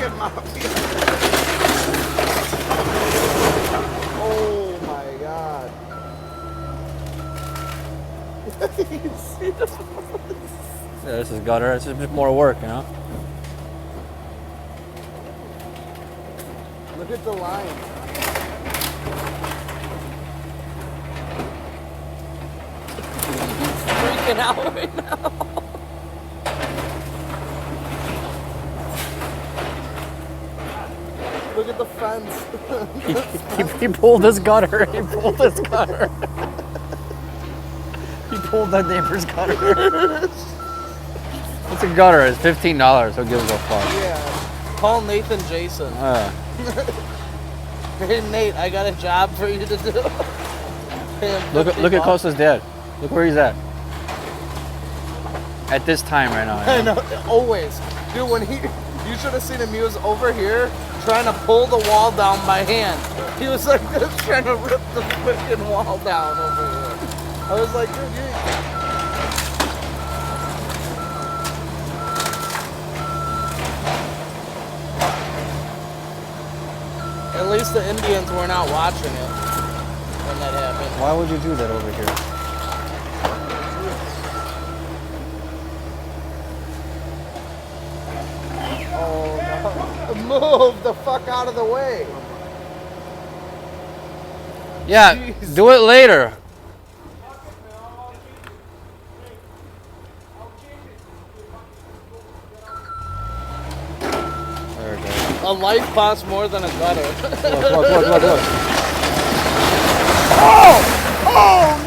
fucking mafia. Oh my god. You see this? Yeah, this is gutter. It's just more work, you know? Look at the line. He's freaking out right now. Look at the fence. He pulled his gutter. He pulled his gutter. He pulled that neighbor's gutter. What's a gutter? It's $15. Who gives a fuck? Yeah. Call Nathan Jason. Hey Nate, I got a job for you to do. Look at Costa's dad. Look where he's at. At this time right now. I know, always. Dude, when you should have seen him. He was over here trying to pull the wall down by hand. He was like this, trying to rip the freaking wall down over here. I was like, dude, At least the Indians were not watching it when that happened. Why would you do that over here? Oh no. Move the fuck out of the way. Yeah, Jeez. Do it later. There we go. A life costs more than a gutter. Look. Oh! Oh